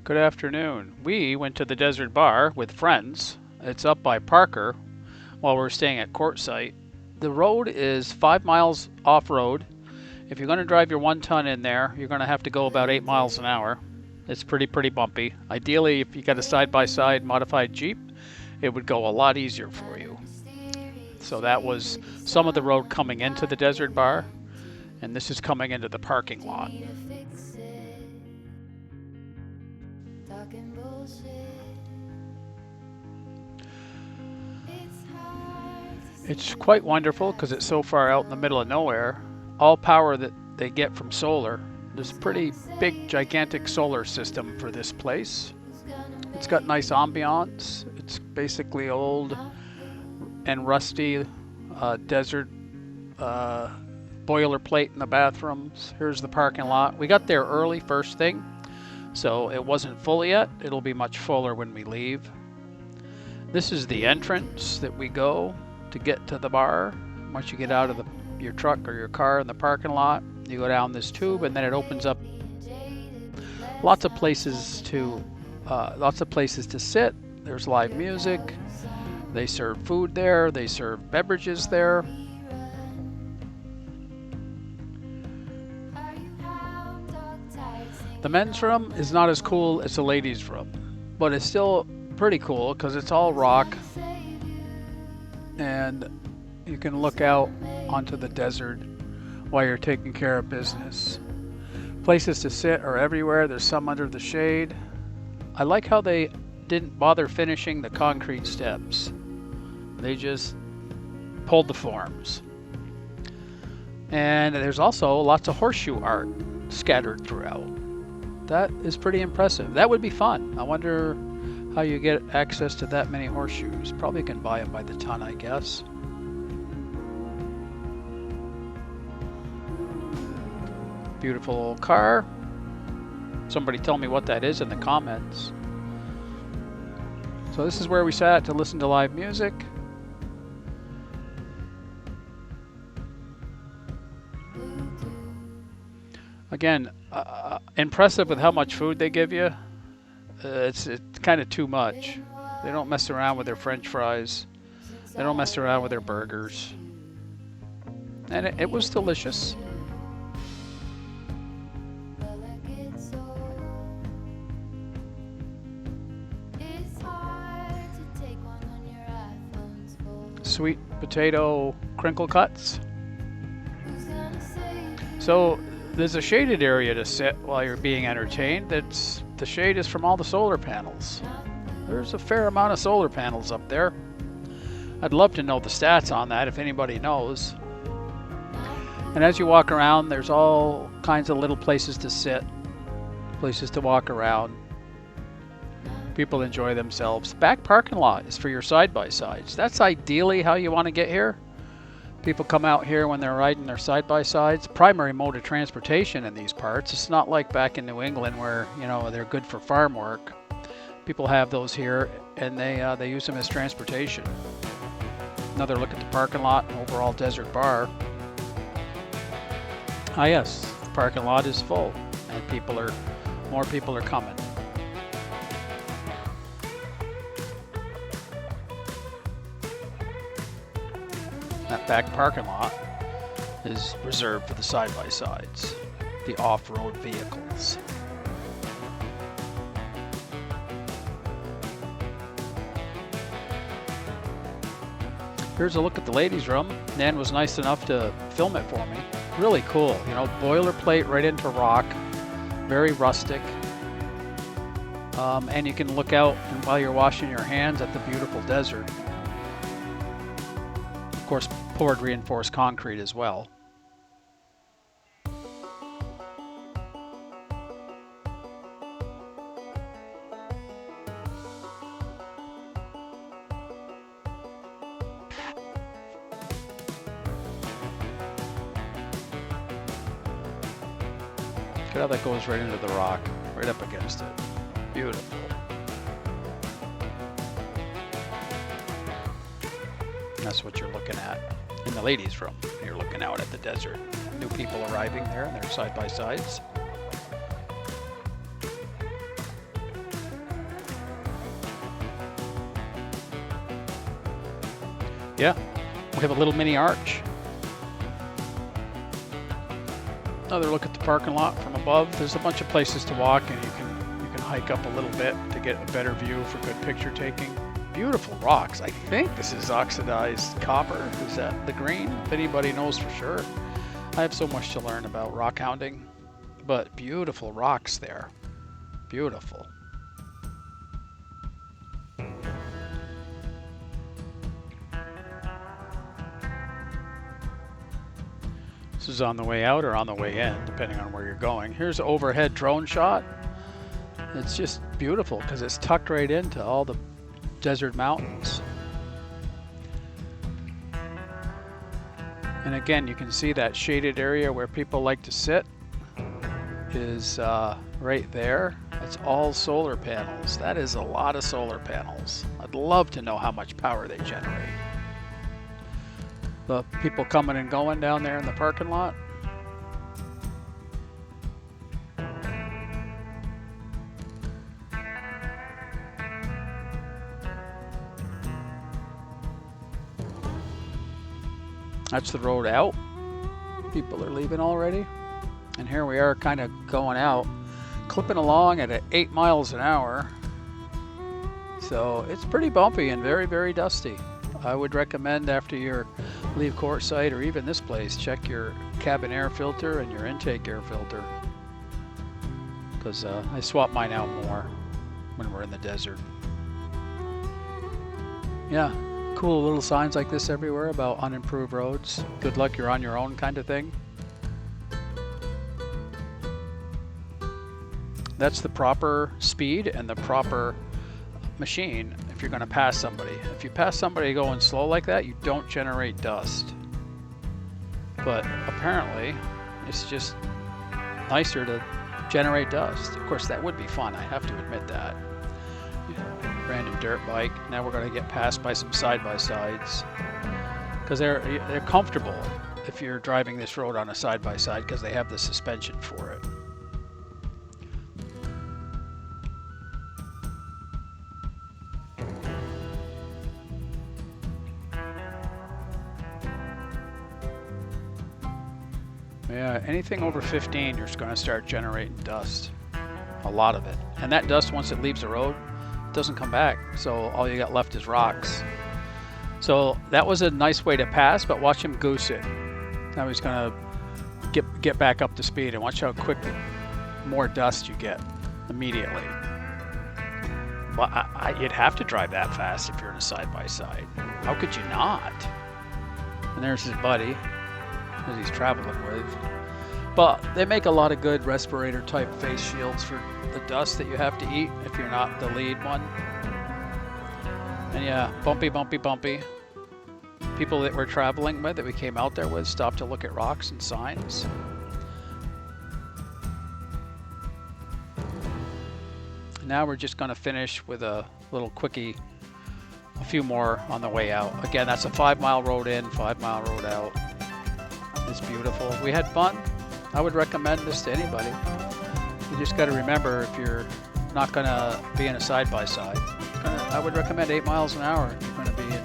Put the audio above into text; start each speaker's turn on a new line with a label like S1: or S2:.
S1: Good afternoon. We went to the Desert Bar with friends. It's up by Parker while we're staying at Quartzsite. The road is 5 miles off-road. If you're going to drive your 1-ton in there, you're going to have to go about 8 miles an hour. It's pretty bumpy. Ideally, if you got a side-by-side modified Jeep, it would go a lot easier for you. So that was some of the road coming into the Desert Bar, and this is coming into the parking lot. It's quite wonderful because it's so far out in the middle of nowhere. All power that they get from solar. There's a pretty big, gigantic solar system for this place. It's got nice ambiance. It's basically old and rusty desert boilerplate in the bathrooms. Here's the parking lot. We got there early, first thing, so it wasn't full yet. It'll be much fuller when we leave. This is the entrance that we go to get to the bar. Once you get out of your truck or your car in the parking lot, you go down this tube and then it opens up. Lots of places to sit. There's live music. They serve food there. They serve beverages there. The men's room is not as cool as the ladies' room, but it's still pretty cool because it's all rock and you can look out onto the desert while you're taking care of business. Places to sit are everywhere. There's some under the shade. I like how they didn't bother finishing the concrete steps. They just pulled the forms. And there's also lots of horseshoe art scattered throughout. That is pretty impressive. That would be fun. I wonder how you get access to that many horseshoes. Probably can buy them by the ton, I guess. Beautiful old car. Somebody tell me what that is in the comments. So this is where we sat to listen to live music. Again, impressive with how much food they give you. It's kind of too much. They don't mess around with their French fries. They don't mess around with their burgers. And it was delicious. Sweet potato crinkle cuts. So there's a shaded area to sit while you're being entertained. The shade is from all the solar panels. There's a fair amount of solar panels up there. I'd love to know the stats on that if anybody knows. And as you walk around, there's all kinds of little places to sit, places to walk around. People enjoy themselves. Back parking lot is for your side-by-sides. That's ideally how you want to get here. People come out here when they're riding their side-by-sides. Primary mode of transportation in these parts. It's not like back in New England where, you know, they're good for farm work. People have those here and they use them as transportation. Another look at the parking lot and overall Desert Bar. Ah yes, the parking lot is full and more people are coming. That back parking lot is reserved for the side-by-sides, the off-road vehicles. Here's a look at the ladies' room. Nan was nice enough to film it for me. Really cool, you know, boilerplate right into rock, very rustic. And you can look out and while you're washing your hands at the beautiful desert. Of course, poured reinforced concrete as well. Look at how that goes right into the rock, right up against it. Beautiful. That's what you're looking at in the ladies' room. You're looking out at the desert. New people arriving there, and they're side by sides. Yeah, we have a little mini arch. Another look at the parking lot from above. There's a bunch of places to walk, and you can hike up a little bit to get a better view for good picture taking. Beautiful rocks. I think this is oxidized copper. Is that the green? If anybody knows for sure. I have so much to learn about rock hounding, but beautiful rocks there. Beautiful. This is on the way out or on the way in, depending on where you're going. Here's an overhead drone shot. It's just beautiful because it's tucked right into all the desert mountains. And again, you can see that shaded area where people like to sit is right there. It's all solar panels. That is a lot of solar panels. I'd love to know how much power they generate. The people coming and going down there in the parking lot. That's the road out. People are leaving already. And here we are kind of going out, clipping along at 8 miles an hour. So it's pretty bumpy and very, very dusty. I would recommend after you leave Quartzsite or even this place, check your cabin air filter and your intake air filter. Because I swap mine out more when we're in the desert. Yeah, cool little signs like this everywhere about unimproved roads. Good luck, you're on your own kind of thing. That's the proper speed and the proper machine if you're going to pass somebody. If you pass somebody going slow like that, you don't generate dust. But apparently, it's just nicer to generate dust. Of course, that would be fun. I have to admit that. Random dirt bike. Now we're going to get passed by some side-by-sides because they're comfortable if you're driving this road on a side-by-side because they have the suspension for it. Yeah, anything over 15, you're just going to start generating dust. A lot of it. And that dust, once it leaves the road, doesn't come back. So all you got left is rocks. So that was a nice way to pass, but watch him goose it. Now he's going to get back up to speed, and watch how quick more dust you get immediately. Well, you'd have to drive that fast if you're in a side-by-side. How could you not? And there's his buddy that he's traveling with. But they make a lot of good respirator type face shields for the dust that you have to eat if you're not the lead one. And yeah, bumpy, bumpy, bumpy. People that we're traveling with, that we came out there with, stopped to look at rocks and signs. Now we're just going to finish with a little quickie, a few more on the way out. Again, that's a 5-mile road in, 5-mile road out. It's beautiful. We had fun. I would recommend this to anybody. You just got to remember, if you're not going to be in a side-by-side, I would recommend 8 miles an hour if you're going to be